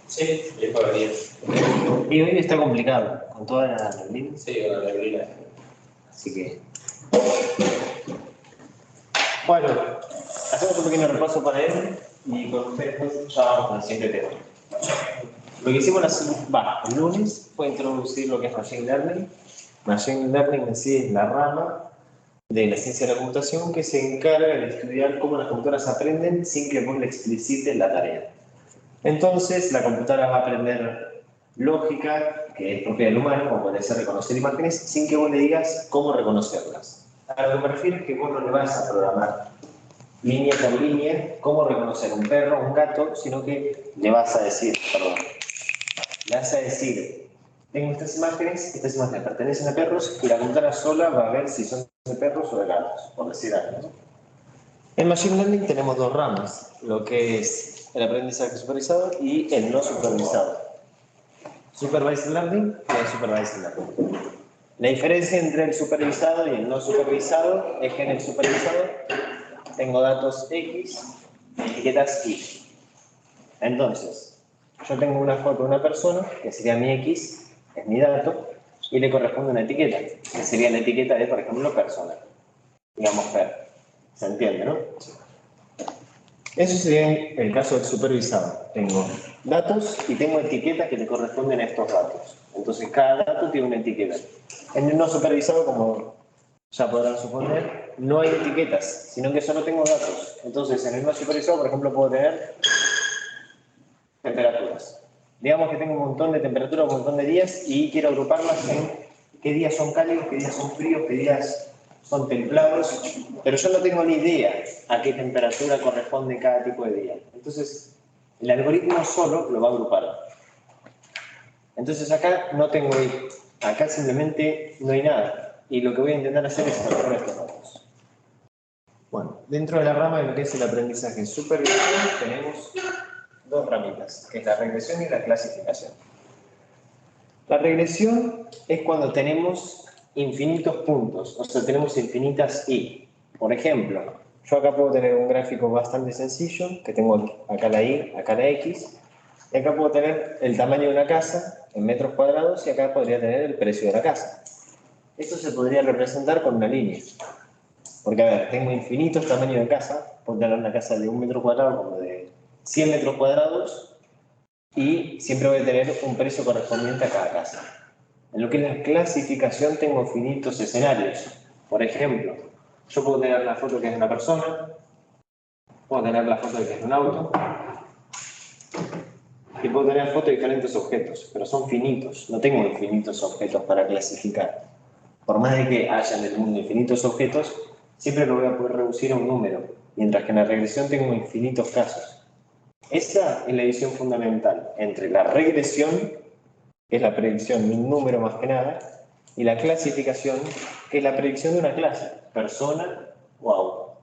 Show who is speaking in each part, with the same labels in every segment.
Speaker 1: Sí, es para venir.
Speaker 2: Y hoy está complicado, con toda la neblina.
Speaker 1: Sí, con la neblina.
Speaker 2: Así que... Bueno, hacemos un pequeño repaso para él y con ustedes ya vamos al siguiente tema. Lo que hicimos el lunes fue introducir lo que es Machine Learning. Machine Learning en sí es la rama de la ciencia de la computación que se encarga de estudiar cómo las computadoras aprenden sin que vos le explicites la tarea. Entonces, la computadora va a aprender lógica, que es propia del humano, como puede ser reconocer imágenes, sin que vos le digas cómo reconocerlas. A lo que me refiero es que vos no le vas a programar línea por línea cómo reconocer un perro o un gato, sino que le vas a decir, tengo estas imágenes pertenecen a perros y la computadora sola va a ver si son de perros o de gatos, por decir algo, ¿no? En Machine Learning tenemos dos ramas, lo que es el aprendizaje supervisado y el no supervisado. Supervised Learning y el Supervised Learning. La diferencia entre el supervisado y el no supervisado es que en el supervisado tengo datos X y etiquetas Y. Entonces, yo tengo una foto de una persona, que sería mi X, es mi dato, y le corresponde una etiqueta, que sería la etiqueta de, por ejemplo, persona. Digamos, per. ¿Se entiende, no? Eso sería el caso del supervisado. Tengo datos y tengo etiquetas que le corresponden a estos datos. Entonces, cada dato tiene una etiqueta. En el no supervisado, como ya podrán suponer, no hay etiquetas, sino que solo tengo datos. Entonces, en el no supervisado, por ejemplo, puedo tener temperaturas. Digamos que tengo un montón de temperaturas, un montón de días y quiero agruparlas en qué días son cálidos, qué días son fríos, qué días son templados, pero yo no tengo ni idea a qué temperatura corresponde cada tipo de día. Entonces, el algoritmo solo lo va a agrupar. Entonces acá no tengo I, acá simplemente no hay nada. Y lo que voy a intentar hacer es agrupar estos datos. Bueno, dentro de la rama de lo que es el aprendizaje supervisado tenemos dos ramitas, que es la regresión y la clasificación. La regresión es cuando tenemos infinitos puntos, o sea, tenemos infinitas Y. Por ejemplo, yo acá puedo tener un gráfico bastante sencillo, que tengo acá la Y, acá la X, y acá puedo tener el tamaño de una casa en metros cuadrados y acá podría tener el precio de la casa. Esto se podría representar con una línea. Porque, a ver, tengo infinitos tamaños de casa, puedo tener una casa de 1 metro cuadrado como de 100 metros cuadrados, y siempre voy a tener un precio correspondiente a cada casa. En lo que es la clasificación tengo infinitos escenarios. Por ejemplo, yo puedo tener la foto que es de una persona, puedo tener la foto de que es de un auto, y puedo tener fotos de diferentes objetos, pero son finitos, no tengo infinitos objetos para clasificar. Por más de que haya en el mundo infinitos objetos, siempre lo voy a poder reducir a un número, mientras que en la regresión tengo infinitos casos. Esa es la división fundamental entre la regresión, que es la predicción de un número más que nada, y la clasificación, que es la predicción de una clase, persona o auto.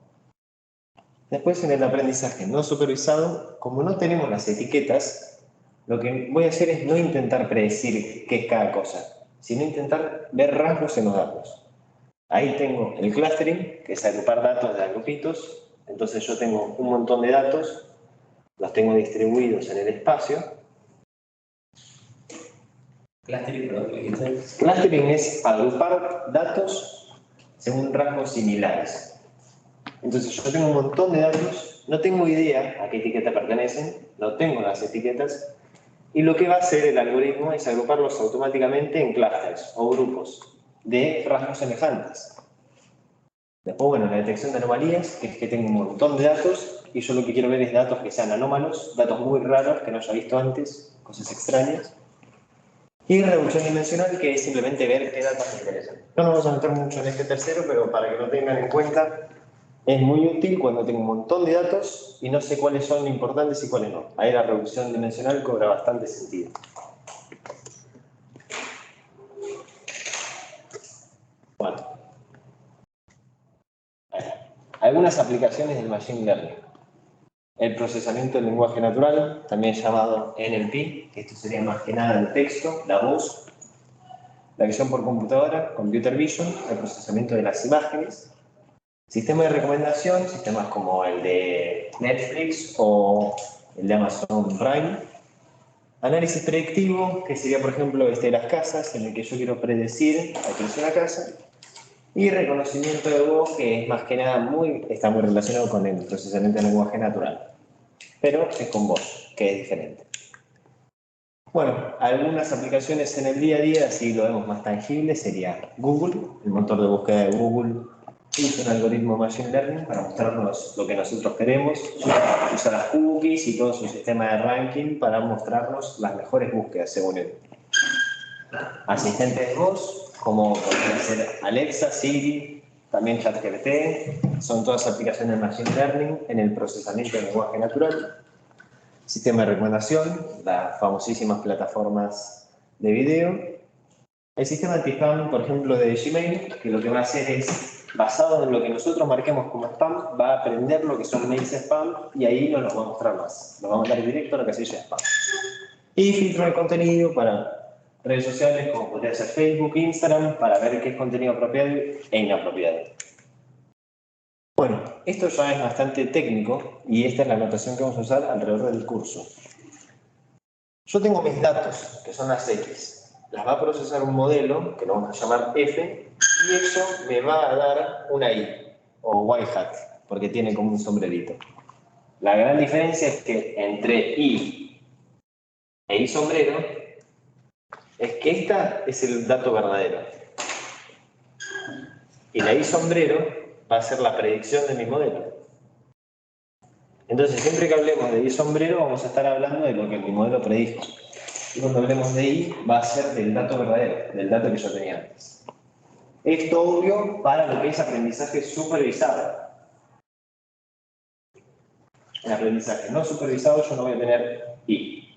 Speaker 2: Después, en el aprendizaje no supervisado, como no tenemos las etiquetas, lo que voy a hacer es no intentar predecir qué es cada cosa, sino intentar ver rasgos en los datos. Ahí tengo el clustering, que es agrupar datos de grupitos. Entonces yo tengo un montón de datos, los tengo distribuidos en el espacio.
Speaker 1: Clustering, perdón, ¿qué dijiste?
Speaker 2: Clustering es agrupar datos según rasgos similares. Entonces yo tengo un montón de datos, no tengo idea a qué etiqueta pertenecen, no tengo las etiquetas, y lo que va a hacer el algoritmo es agruparlos automáticamente en clusters o grupos de rasgos semejantes. Después, bueno, la detección de anomalías, que es que tengo un montón de datos y yo lo que quiero ver es datos que sean anómalos, datos muy raros que no haya visto antes, cosas extrañas. Y reducción dimensional, que es simplemente ver qué datos me interesan. No nos vamos a meter mucho en este tercero, pero para que lo tengan en cuenta, es muy útil cuando tengo un montón de datos y no sé cuáles son importantes y cuáles no. Ahí la reducción dimensional cobra bastante sentido. Bueno, algunas aplicaciones del Machine Learning. El procesamiento del lenguaje natural, también llamado NLP, que esto sería más que nada el texto, la voz, la visión por computadora, Computer Vision, el procesamiento de las imágenes, sistema de recomendación, sistemas como el de Netflix o el de Amazon Prime, Análisis predictivo, que sería, por ejemplo, de las casas, en el que yo quiero predecir a qué es una casa. Y reconocimiento de voz, que es más que nada está muy relacionado con el procesamiento de lenguaje natural. Pero es con voz, que es diferente. Bueno, algunas aplicaciones en el día a día, así lo vemos más tangible, sería Google, el motor de búsqueda de Google usa un algoritmo Machine Learning para mostrarnos lo que nosotros queremos, usa las cookies y todo su sistema de ranking para mostrarnos las mejores búsquedas según él. Asistentes de voz, como podrían ser Alexa, Siri, también ChatGPT, son todas aplicaciones de Machine Learning en el procesamiento del lenguaje natural. Sistema de recomendación, las famosísimas plataformas de video. El sistema anti-spam, por ejemplo, de Gmail, que lo que va a hacer es, basado en lo que nosotros marquemos como spam, va a aprender lo que son mails spam y ahí no nos va a mostrar más. Nos va a mandar directo a la casilla spam. Y filtro de contenido para redes sociales como podría ser Facebook, Instagram, para ver qué es contenido apropiado e inapropiado. Bueno, esto ya es bastante técnico y esta es la notación que vamos a usar alrededor del curso. Yo tengo mis datos, que son las X. Las va a procesar un modelo, que lo vamos a llamar F, y eso me va a dar una Y, o Y-hat, porque tiene como un sombrerito. La gran diferencia es que entre Y e Y sombrero, es que esta es el dato verdadero. Y la Y sombrero va a ser la predicción de mi modelo. Entonces, siempre que hablemos de Y sombrero, vamos a estar hablando de lo que mi modelo predijo. Y cuando hablemos de Y, va a ser del dato verdadero, del dato que yo tenía antes. Esto obvio para lo que es aprendizaje supervisado. En aprendizaje no supervisado yo no voy a tener Y.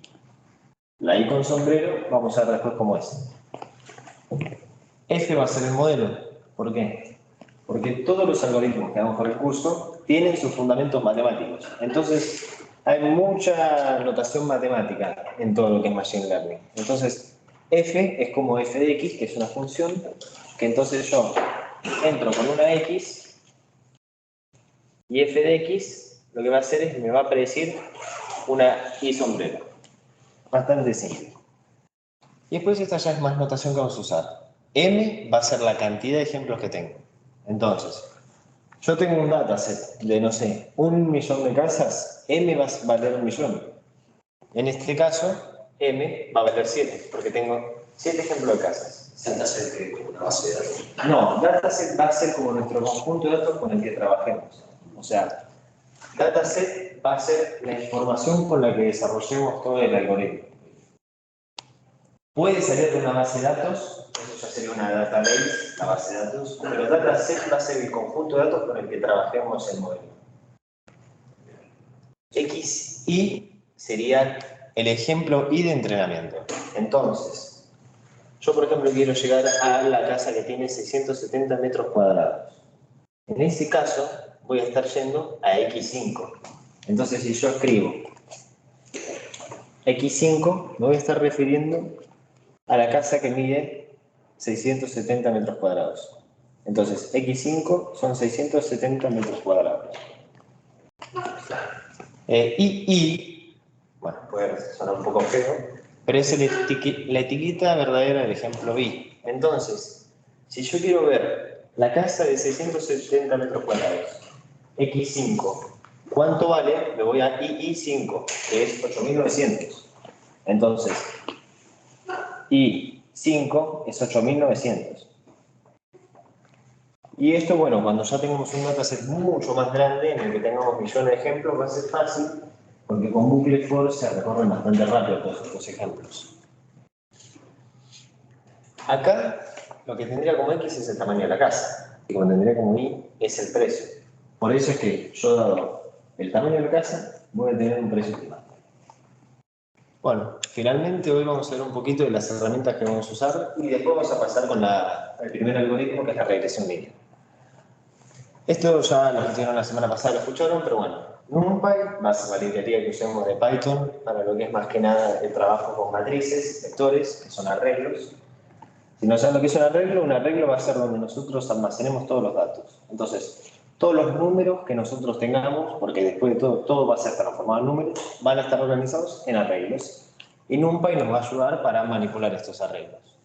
Speaker 2: La Y con sombrero, vamos a ver después cómo es. F va a ser el modelo. ¿Por qué? Porque todos los algoritmos que damos por el curso tienen sus fundamentos matemáticos. Entonces, hay mucha notación matemática en todo lo que es Machine Learning. Entonces, F es como f de x, que es una función, que entonces yo entro con una x y f de x lo que va a hacer es me va a predecir una y sombrero. Bastante simple. Y después esta ya es más notación que vamos a usar. M va a ser la cantidad de ejemplos que tengo. Entonces, yo tengo un dataset de, no sé, 1.000.000 de casas, M va a valer 1.000.000. En este caso, M va a valer 7, porque tengo 7 ejemplos de casas.
Speaker 1: ¿Dataset que como una base de datos?
Speaker 2: No, dataset va a ser como nuestro conjunto de datos con el que trabajemos. O sea, dataset va a ser la información con la que desarrollemos todo el algoritmo. Puede salir de una base de datos, eso ya sería una database, la base de datos, pero dataset va a ser el conjunto de datos con el que trabajemos el modelo. XY sería el ejemplo Y de entrenamiento. Entonces, yo por ejemplo quiero llegar a la casa que tiene 670 metros cuadrados. En ese caso, voy a estar yendo a X5. Entonces, si yo escribo X5, me voy a estar refiriendo a la casa que mide 670 metros cuadrados. Entonces, X5 son 670 metros cuadrados. Y, bueno, puede sonar un poco feo, pero es la etiqueta verdadera del ejemplo Y. Entonces, si yo quiero ver la casa de 670 metros cuadrados, X5, ¿cuánto vale? Me voy a II5, que es 8.900. Entonces, I5 es 8.900. Y esto, bueno, cuando ya tengamos un dataset mucho más grande, en el que tengamos millones de ejemplos, va a ser fácil, porque con bucle for se recorren bastante rápido todos estos ejemplos. Acá, lo que tendría como X es el tamaño de la casa, y como tendría como Y es el precio. Por eso es que yo, dado el tamaño de la casa, voy a tener un precio estimado. Bueno, finalmente hoy vamos a ver un poquito de las herramientas que vamos a usar y después vamos a pasar con el primer algoritmo, que es la regresión lineal. Esto ya lo hicieron la semana pasada, lo escucharon, pero bueno, NumPy va a ser la librería que usemos de Python para lo que es más que nada el trabajo con matrices, vectores, que son arreglos. Si no saben lo que es un arreglo va a ser donde nosotros almacenemos todos los datos. Entonces, todos los números que nosotros tengamos, porque después de todo va a ser transformado en números, van a estar organizados en arreglos. Y NumPy nos va a ayudar para manipular estos arreglos.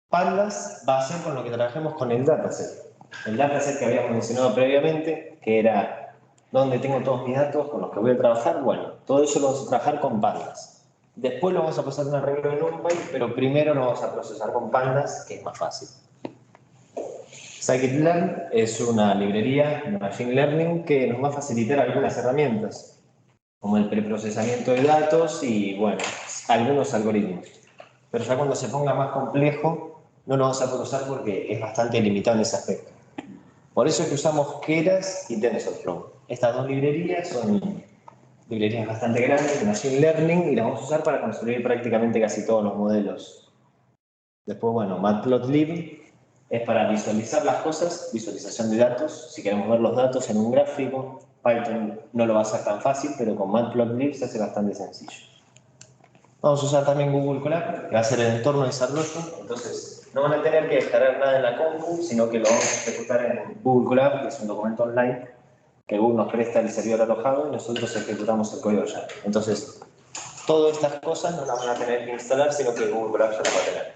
Speaker 2: Pandas va a ser con lo que trabajemos con el dataset. El dataset que habíamos mencionado previamente, que era donde tengo todos mis datos con los que voy a trabajar. Bueno, todo eso lo vamos a trabajar con Pandas. Después lo vamos a pasar a un arreglo en NumPy, pero primero lo vamos a procesar con Pandas, que es más fácil. Scikit-learn es una librería de Machine Learning que nos va a facilitar algunas herramientas, como el preprocesamiento de datos y, bueno, algunos algoritmos. Pero ya cuando se ponga más complejo, no lo vamos a poder usar porque es bastante limitado en ese aspecto. Por eso es que usamos Keras y TensorFlow. Estas dos librerías son librerías bastante grandes de Machine Learning y las vamos a usar para construir prácticamente casi todos los modelos. Después, bueno, Matplotlib es para visualizar las cosas, visualización de datos. Si queremos ver los datos en un gráfico, Python no lo va a hacer tan fácil, pero con Matplotlib se hace bastante sencillo. Vamos a usar también Google Colab, que va a ser el entorno de desarrollo. Entonces, no van a tener que descargar nada en la compu, sino que lo vamos a ejecutar en Google Colab, que es un documento online que Google nos presta el servidor alojado y nosotros ejecutamos el código ya. Entonces, todas estas cosas no las van a tener que instalar, sino que Google Colab ya las va a tener.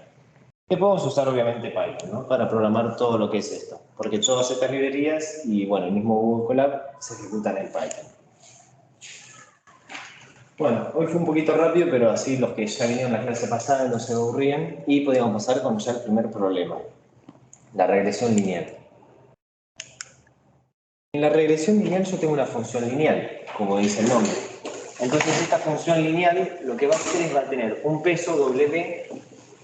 Speaker 2: Y podemos usar obviamente Python, ¿no? Para programar todo lo que es esto, porque todas estas librerías y bueno, el mismo Google Colab se ejecutan en Python. Bueno, hoy fue un poquito rápido, pero así los que ya vinieron la clase pasada no se aburrían y podíamos pasar con ya el primer problema, la regresión lineal. En la regresión lineal yo tengo una función lineal, como dice el nombre. Entonces esta función lineal lo que va a hacer es va a tener un peso W,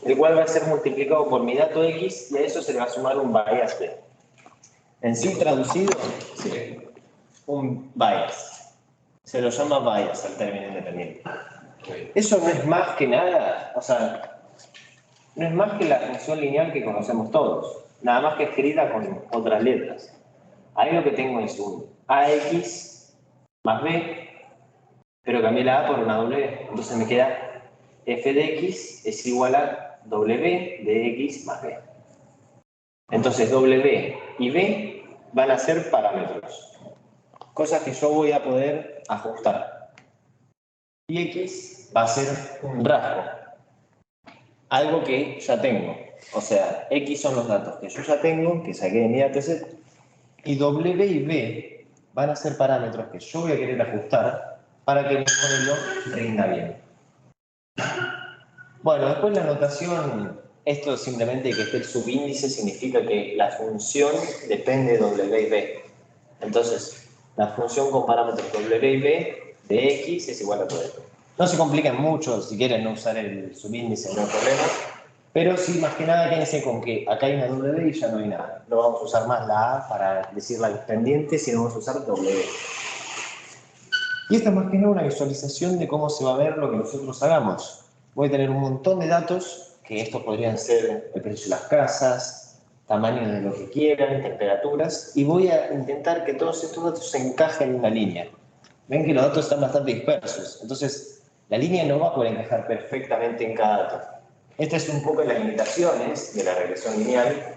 Speaker 2: el cual va a ser multiplicado por mi dato X y a eso se le va a sumar un bias B. En sí traducido, sí, un bias. Se lo llama bias al término independiente. Eso no es más que nada, o sea, no es más que la función lineal que conocemos todos, nada más que escrita con otras letras. Ahí lo que tengo es un AX más B, pero cambié la A por una W, entonces me queda f de X es igual a W de X más B. Entonces W y B van a ser parámetros, cosas que yo voy a poder ajustar. Y X va a ser un rasgo, algo que ya tengo. O sea, X son los datos que yo ya tengo, que saqué de mi dataset, y W y B van a ser parámetros que yo voy a querer ajustar para que mi modelo rinda bien. Bueno, después la notación, esto simplemente que esté el subíndice significa que la función depende de W y B. Entonces, la función con parámetros W y B de X es igual a W. No se compliquen mucho, si quieren no usar el subíndice no hay problema, pero sí, más que nada quédense con que acá hay una W y ya no hay nada. No vamos a usar más la A para decir la pendiente, sino vamos a usar W. Y esta es más que nada una visualización de cómo se va a ver lo que nosotros hagamos. Voy a tener un montón de datos, que estos podrían ser el precio de las casas, tamaño de lo que quieran, temperaturas, y voy a intentar que todos estos datos se encajen en una línea. Ven que los datos están bastante dispersos, entonces la línea no va a poder encajar perfectamente en cada dato. Esta es un poco las limitaciones de la regresión lineal,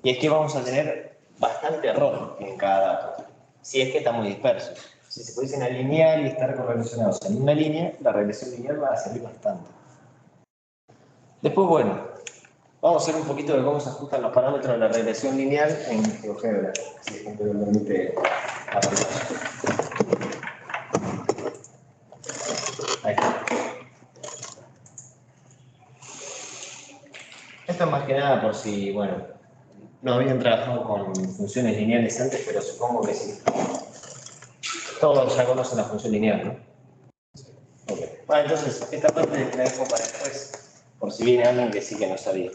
Speaker 2: y es que vamos a tener bastante error en cada dato, si es que están muy dispersos. Si se pudiesen alinear y estar correlacionados en una línea, la regresión lineal va a servir bastante. Después, bueno, vamos a hacer un poquito de cómo se ajustan los parámetros de la regresión lineal en GeoGebra, si es que me permite avanzar. Ahí está. Esto es más que nada por si, bueno, no habían trabajado con funciones lineales antes, pero supongo que sí. Todos ya conocen la función lineal, ¿no? Okay. Bueno, entonces, esta parte la dejo para después, por si viene alguien que sí que no sabía.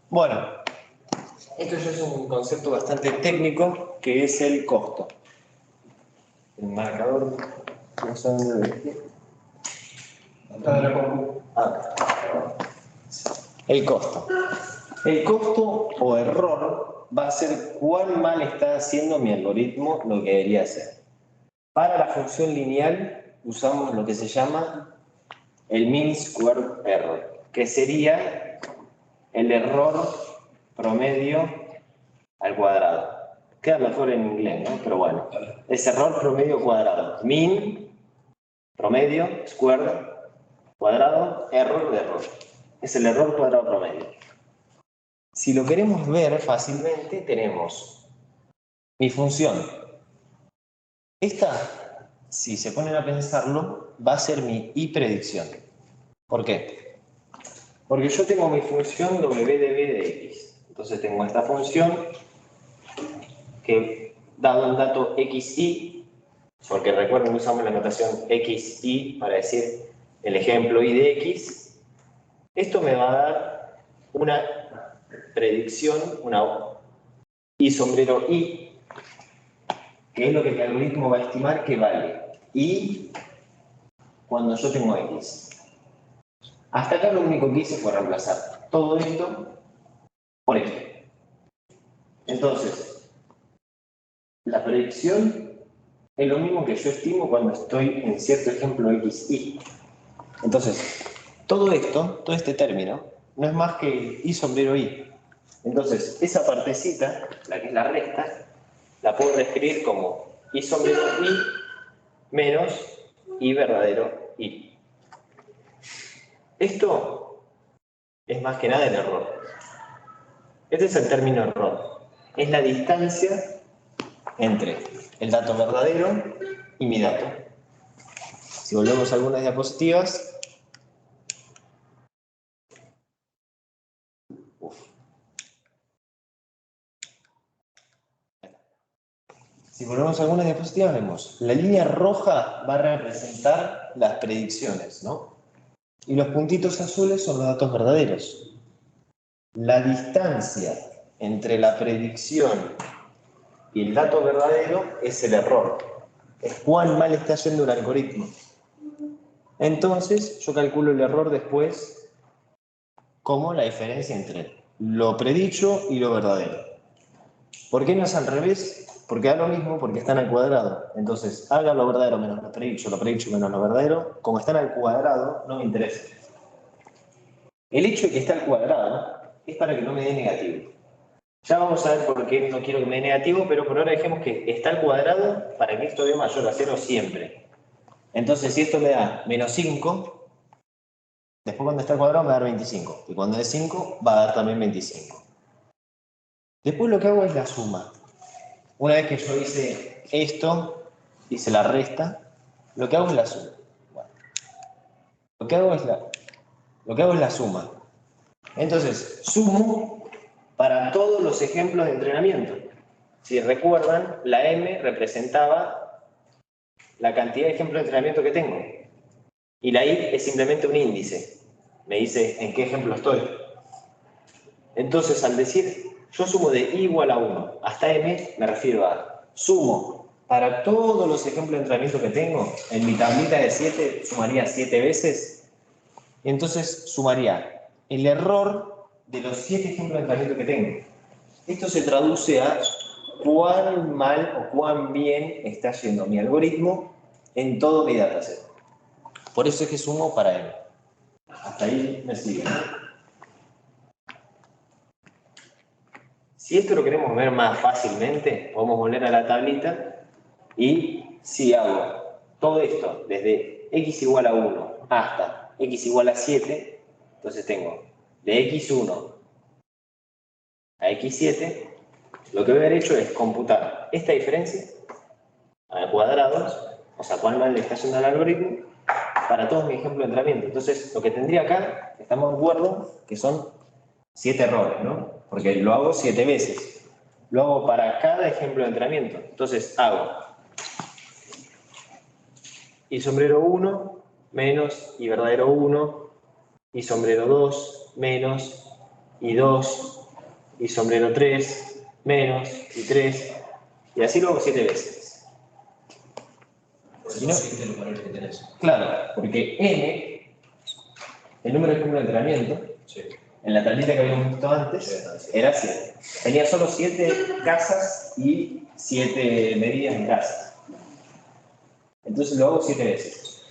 Speaker 2: Bueno, esto ya es un concepto bastante técnico, que es el costo. El marcador, no sé dónde el costo. El costo o error va a ser cuán mal está haciendo mi algoritmo lo que debería hacer. Para la función lineal usamos lo que se llama el mean squared error, que sería el error promedio al cuadrado. Queda mejor en inglés, ¿no? Pero bueno, es error promedio cuadrado. Mean, promedio, squared, cuadrado, error de error. Es el error cuadrado promedio. Si lo queremos ver fácilmente, tenemos mi función. Esta, si se ponen a pensarlo, va a ser mi y predicción. ¿Por qué? Porque yo tengo mi función w de b de x. Entonces tengo esta función que, dado el dato xy, porque recuerden que usamos la notación xy para decir el ejemplo y de x, esto me va a dar una predicción, una y sombrero y, que es lo que mi algoritmo va a estimar que vale y cuando yo tengo x. Hasta acá lo único que hice fue reemplazar todo esto por esto. Entonces, la predicción es lo mismo que yo estimo cuando estoy en cierto ejemplo xy. Entonces, todo esto, todo este término, no es más que y sombrero y. Entonces, esa partecita, la que es la resta, la puedo reescribir como y sombrero y menos y verdadero y. Esto es más que nada el error. Este es el término error. Es la distancia entre el dato verdadero y mi dato. Si volvemos a algunas diapositivas, vemos la línea roja va a representar las predicciones, ¿no? Y los puntitos azules son los datos verdaderos. La distancia entre la predicción y el dato verdadero es el error. Es cuán mal está yendo un algoritmo. Entonces, yo calculo el error después como la diferencia entre lo predicho y lo verdadero. ¿Por qué no es al revés? Porque da lo mismo, porque están al cuadrado. Entonces, haga lo verdadero menos lo predicho menos lo verdadero. Como están al cuadrado, no me interesa. El hecho de que está al cuadrado es para que no me dé negativo. Ya vamos a ver por qué no quiero que me dé negativo, pero por ahora dejemos que está al cuadrado para que esto dé mayor a 0 siempre. Entonces, si esto me da menos 5, después cuando está al cuadrado me va a dar 25. Y cuando es 5, va a dar también 25. Después lo que hago es la suma. Una vez que yo hice esto, hice la resta, lo que hago es la suma. Bueno, lo que hago es la suma. Entonces, sumo para todos los ejemplos de entrenamiento. Si recuerdan, la M representaba la cantidad de ejemplos de entrenamiento que tengo. Y la I es simplemente un índice. Me dice en qué ejemplo estoy. Entonces, al decir yo sumo de I igual a 1 hasta M, me refiero a sumo para todos los ejemplos de entrenamiento que tengo. En mi tablita de 7 sumaría 7 veces. Y entonces sumaría el error de los 7 ejemplos de entrenamiento que tengo. Esto se traduce a cuán mal o cuán bien está yendo mi algoritmo en todo mi dataset. Por eso es que sumo para M. Hasta ahí me siguen. Si esto lo queremos ver más fácilmente, podemos volver a la tablita y si hago todo esto desde x igual a 1 hasta x igual a 7, entonces tengo de x1 a x7, lo que voy a haber hecho es computar esta diferencia a cuadrados, o sea, cuán mal le está yendo al algoritmo, para todos mis ejemplos de entrenamiento. Entonces, lo que tendría acá, estamos de acuerdo, que son 7 errores, ¿no? Porque lo hago 7 veces. Lo hago para cada ejemplo de entrenamiento. Entonces, hago y sombrero 1 menos y verdadero 1 y sombrero 2 menos y 2 y sombrero 3 menos y 3 y así lo hago 7 veces.
Speaker 1: Si no, existe los valores que tenés.
Speaker 2: Claro, porque n, el número de ejemplos de entrenamiento,
Speaker 1: Sí.
Speaker 2: en la tablita que habíamos visto antes, era 7. Tenía solo 7 casas y 7 medidas en casa. Entonces lo hago 7 veces.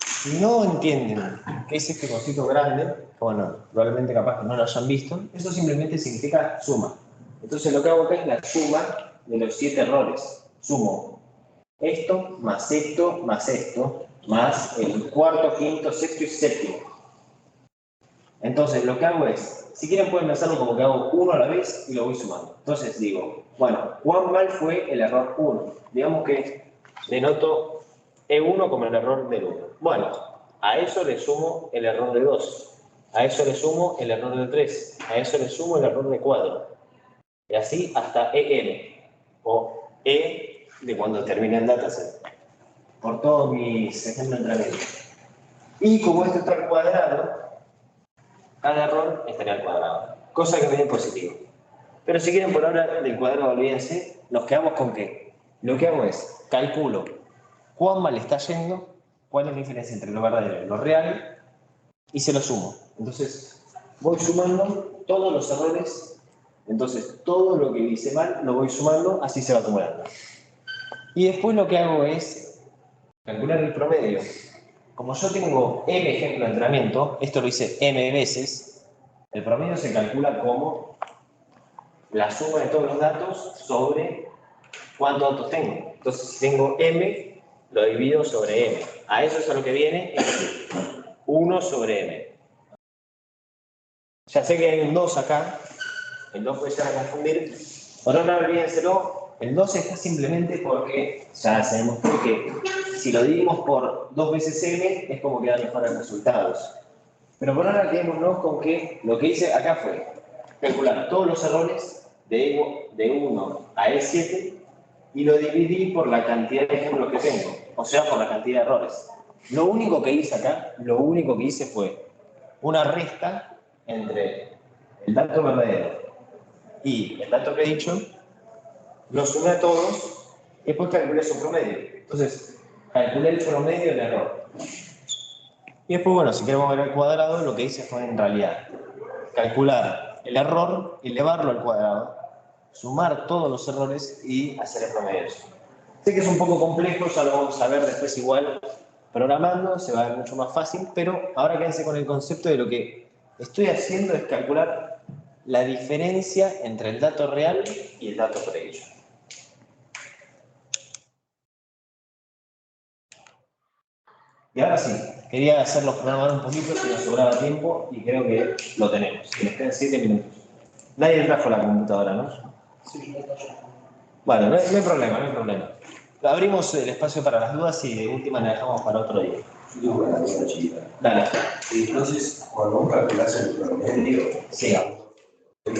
Speaker 2: Si no entienden qué es este cosito grande, bueno, probablemente capaz que no lo hayan visto, eso simplemente significa suma. Entonces lo que hago acá es la suma de los 7 errores. Sumo esto, más esto, más el cuarto, quinto, sexto y séptimo. Entonces, lo que hago es, si quieren pueden pensarlo como que hago uno a la vez y lo voy sumando. Entonces digo, bueno, ¿cuán mal fue el error 1? Digamos que denoto E1 como el error del 1. Bueno, a eso le sumo el error de 2. A eso le sumo el error de 3. A eso le sumo el error de 4. Y así hasta EN, o E de cuando termine el dataset. Por todos mis ejemplos de entrenamiento. Y como esto está al cuadrado, cada error estaría al cuadrado, cosa que me dé positivo. Pero si quieren por ahora del cuadrado olvídense, nos quedamos con que lo que hago es calculo cuán mal está yendo, cuál es la diferencia entre lo verdadero y lo real, y se lo sumo. Entonces voy sumando todos los errores, entonces todo lo que hice mal lo voy sumando, así se va acumulando. Y después lo que hago es calcular el promedio. Como yo tengo m ejemplo de entrenamiento, esto lo hice m veces, el promedio se calcula como la suma de todos los datos sobre cuántos datos tengo. Entonces, si tengo m, lo divido sobre m. A eso es a lo que viene 1 sobre m. Ya sé que hay un 2 acá, el 2 puede llegar a confundir. Por ahora, olvídenselo, el 2 está simplemente porque ya se demostró que si lo dividimos por 2 veces m, es como que da mejores resultados. Pero por ahora quedémonos con que lo que hice acá fue calcular todos los errores de 1 a E7 y lo dividí por la cantidad de ejemplos que tengo, o sea, por la cantidad de errores. Lo único que hice acá, fue una resta entre el dato verdadero y el dato que he dicho, lo sumé a todos y después calculé su promedio. Entonces, calculé el promedio del error. Y después, bueno, si queremos ver al cuadrado, lo que hice fue en realidad calcular el error, elevarlo al cuadrado, sumar todos los errores y hacer el promedio. Sé que es un poco complejo, ya lo vamos a ver después igual programando, se va a ver mucho más fácil, pero ahora quédense con el concepto de lo que estoy haciendo es calcular la diferencia entre el dato real y el dato predicho. Y ahora sí, quería hacerlos programar un poquito si nos sobraba tiempo y creo que lo tenemos. Que nos quedan 7 minutos. Nadie trajo la computadora, ¿no?
Speaker 1: Sí, yo también.
Speaker 2: Bueno, no hay problema, no hay problema. Abrimos el espacio para las dudas y de última la dejamos para otro día.
Speaker 1: Yo tengo una duda chiquita.
Speaker 2: Dale.
Speaker 1: Entonces, cuando vos calculás el promedio,
Speaker 2: Sí.
Speaker 1: Lo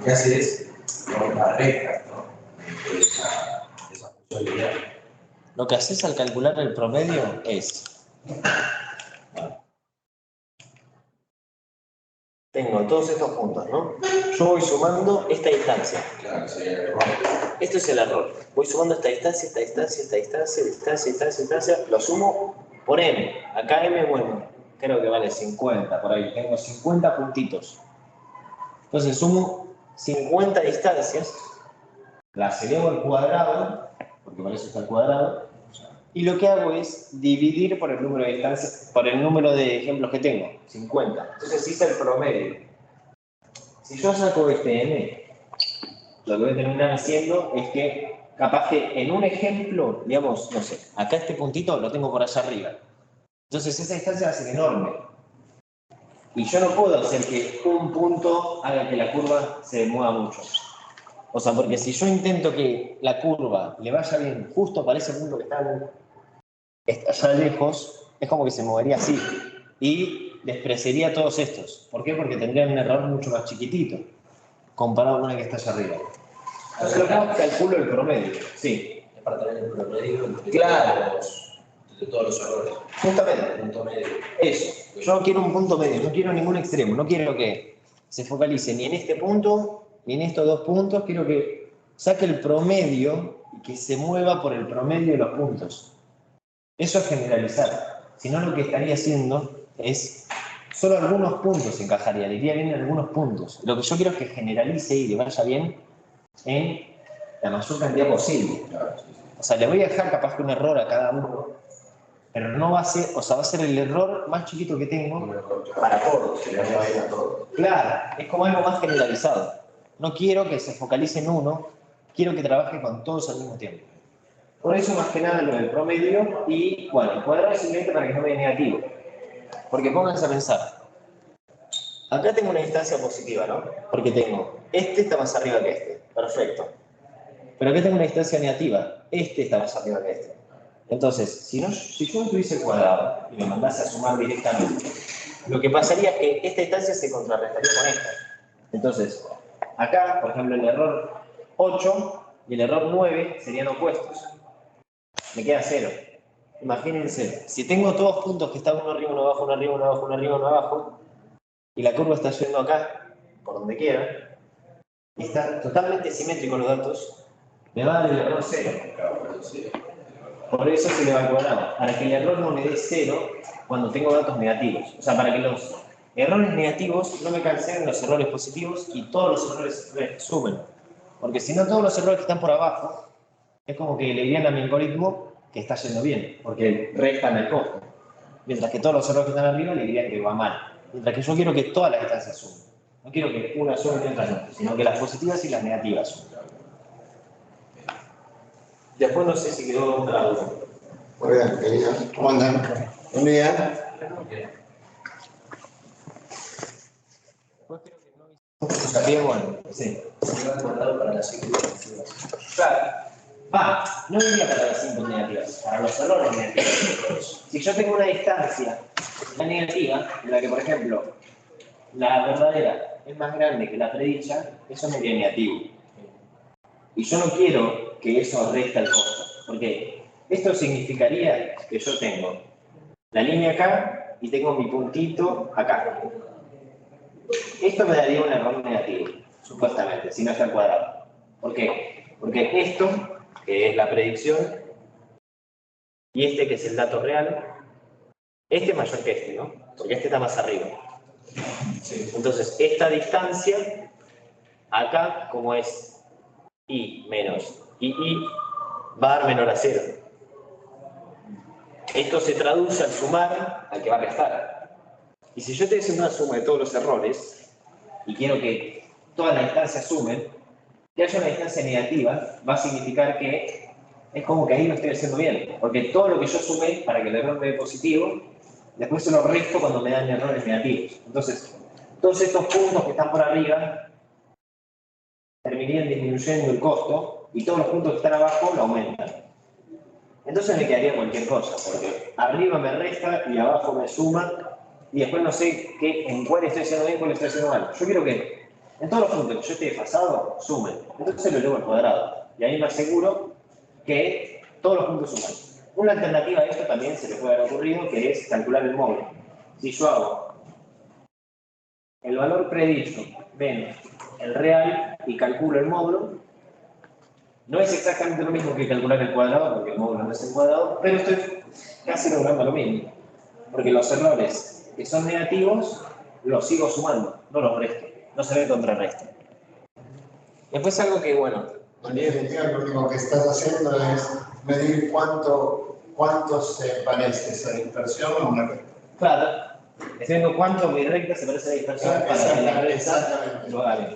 Speaker 1: que hace es la recta, ¿no? Esa funcionalidad.
Speaker 2: Lo que haces al calcular el promedio es... Tengo todos estos puntos, ¿no? Yo voy sumando esta distancia.
Speaker 1: Claro, sería el error.
Speaker 2: Esto es el error. Voy sumando esta distancia, esta distancia, esta distancia, distancia, distancia, distancia. Lo sumo por m. Acá m, bueno, creo que vale 50 por ahí. Tengo 50 puntitos. Entonces sumo 50 distancias. Las elevo al cuadrado, porque para eso está el cuadrado. Y lo que hago es dividir por el número de distancias, por el número de ejemplos que tengo, 50. Entonces hice el promedio. Si yo saco este n, lo que voy a terminar haciendo es que, capaz que en un ejemplo, digamos, no sé, acá este puntito lo tengo por allá arriba. Entonces esa distancia va a ser enorme. Y yo no puedo hacer que un punto haga que la curva se mueva mucho. O sea, porque si yo intento que la curva le vaya bien justo para ese punto que está allá lejos, es como que se movería así. Y despreciaría a todos estos. ¿Por qué? Porque tendrían un error mucho más chiquitito, comparado con el que está allá arriba. Entonces lo que hago es calculo el promedio. Sí.
Speaker 1: Es para tener el promedio
Speaker 2: Claro.
Speaker 1: de todos los errores.
Speaker 2: Justamente.
Speaker 1: El punto medio.
Speaker 2: Eso. Yo quiero un punto medio, no quiero ningún extremo. No quiero que se focalice ni en este punto, ni en estos dos puntos. Quiero que saque el promedio y que se mueva por el promedio de los puntos. Eso es generalizar. Si no, lo que estaría haciendo es solo algunos puntos encajaría, le iría bien en algunos puntos. Lo que yo quiero es que generalice y le vaya bien en la mayor cantidad posible. O sea, le voy a dejar capaz que un error a cada uno, pero no va a ser, o sea, va a ser el error más chiquito que tengo para todos.
Speaker 1: Se le va a ir a todos.
Speaker 2: Claro, es como algo más generalizado. No quiero que se focalice en uno, quiero que trabaje con todos al mismo tiempo. Por eso más que nada lo del promedio y, bueno, el cuadrado es simplemente para que no me dé negativo. Porque pónganse a pensar. Acá tengo una distancia positiva, ¿no? Porque tengo, este está más arriba que este. Perfecto. Pero acá tengo una distancia negativa. Este está más arriba que este. Entonces, si yo no tuviese el cuadrado y me mandase a sumar directamente, lo que pasaría es que esta distancia se contrarrestaría con esta. Entonces, acá, por ejemplo, el error 8 y el error 9 serían opuestos. Me queda 0. Imagínense, si tengo todos puntos que están uno arriba, uno abajo, uno arriba, uno abajo, uno arriba, uno abajo, y la curva está yendo acá, por donde quiera, y está totalmente simétrico los datos, me va a dar el error 0. Por eso se le va al cuadrado, para que el error no me dé 0 cuando tengo datos negativos. O sea, para que los errores negativos no me cancelen los errores positivos y todos los errores sumen. Porque si no, todos los errores que están por abajo, es como que le dirían a mi algoritmo que está yendo bien, porque restan el costo. Mientras que todos los errores que están arriba le dirían que va mal. Mientras que yo quiero que todas las distancias sumen. No quiero que una sume y otra no, sino que las positivas y las negativas sumen. Después no sé si quedó otra duda.
Speaker 3: Muy bien, querido. ¿Cómo andan? Buen día.
Speaker 2: Después creo que no hice hincapié, bueno, sí.
Speaker 1: Para las ciclos.
Speaker 2: Claro. No diría para las simples negativas, para los errores negativos. Si yo tengo una distancia negativa, en la que, por ejemplo, la verdadera es más grande que la predicha, eso me viene negativo. Y yo no quiero que eso resta el costo, porque esto significaría que yo tengo la línea acá y tengo mi puntito acá. Esto me daría un error negativo, supuestamente, si no está al cuadrado. ¿Por qué? Porque esto, que es la predicción, y este, que es el dato real, este es mayor que este, ¿no? Porque este está más arriba. Entonces, esta distancia, acá, como es i menos i, va a dar menor a 0. Esto se traduce al sumar al que va a restar. Y si yo estoy haciendo una suma de todos los errores, y quiero que todas las distancias sumen, que haya una distancia negativa va a significar que es como que ahí lo estoy haciendo bien. Porque todo lo que yo sumé para que el error me dé positivo, después se lo resto cuando me dan errores negativos. Entonces, todos estos puntos que están por arriba terminarían disminuyendo el costo y todos los puntos que están abajo lo aumentan. Entonces me quedaría cualquier cosa, porque arriba me resta y abajo me suma y después no sé en cuál estoy haciendo bien y cuál estoy haciendo mal. Yo quiero que en todos los puntos que yo esté desfasado, sumen. Entonces lo elevo al cuadrado. Y ahí me aseguro que todos los puntos suman. Una alternativa a esto también se le puede haber ocurrido, que es calcular el módulo. Si yo hago el valor predicho menos el real y calculo el módulo, no es exactamente lo mismo que calcular el cuadrado, porque el módulo no es el cuadrado, pero estoy casi logrando lo mismo. Porque los errores que son negativos los sigo sumando, no los resto. No se ve contrarresto. Después algo que, bueno...
Speaker 3: En definitiva, lo único que estás haciendo es medir cuánto se parece esa dispersión a una recta.
Speaker 2: Claro. Estoy viendo cuánto mi recta se parece a la dispersión para que la recta lo haga bien.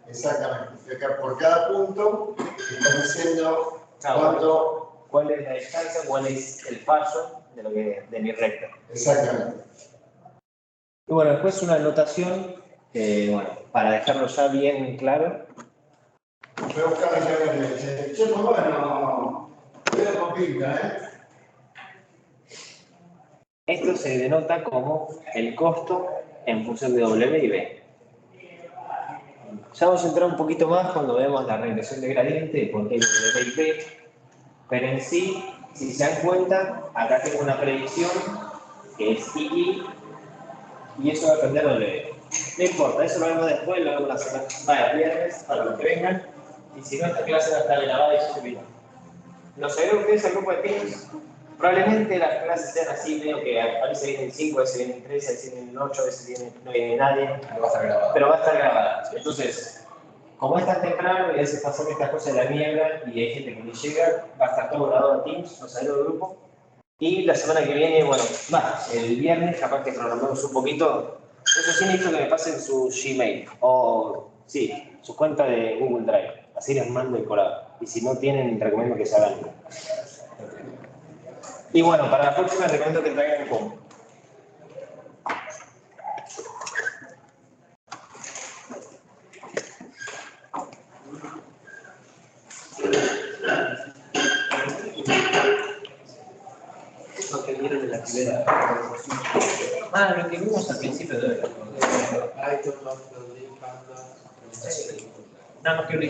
Speaker 3: Exactamente. Por cada punto estás diciendo cuánto...
Speaker 2: ¿Cuál es la distancia? ¿Cuál es el fallo de mi recta?
Speaker 3: Exactamente.
Speaker 2: Y bueno, después una anotación, bueno, para dejarlo ya bien claro.
Speaker 3: Voy a buscar el que me dice, che, pues bueno, cuidado con pinta,
Speaker 2: Esto se denota como el costo en función de W y B. Ya vamos a entrar un poquito más cuando vemos la regresión de gradiente, porque hay W y B, pero en sí, si se dan cuenta, acá tengo una predicción que es II, y eso va a depender de W. No importa, eso lo vemos después, lo vemos la semana, el viernes, para los que vengan, y si no, esta clase va a estar grabada y subida. ¿Nos ayudan ustedes al grupo de Teams? Probablemente las clases sean así, medio que a veces vienen 5, a veces vienen 3, a veces vienen 8, a veces no viene nadie. Pero va a estar grabada. Entonces, como es tan temprano y a veces pasan estas cosas de la mierda y hay gente que ni llega, va a estar todo grabado a Teams, nos ayuda el grupo. Y la semana que viene, bueno, el viernes, capaz que programamos un poquito. Eso sí necesito que me pasen su Gmail o, sí, su cuenta de Google Drive. Así les mando el colado. Y si no tienen, recomiendo que se hagan. Y bueno, para la próxima recomiendo que traigan combo.
Speaker 4: Lo que vieron en la primera. Ah, lo que vimos al principio de hoy. No, no quiero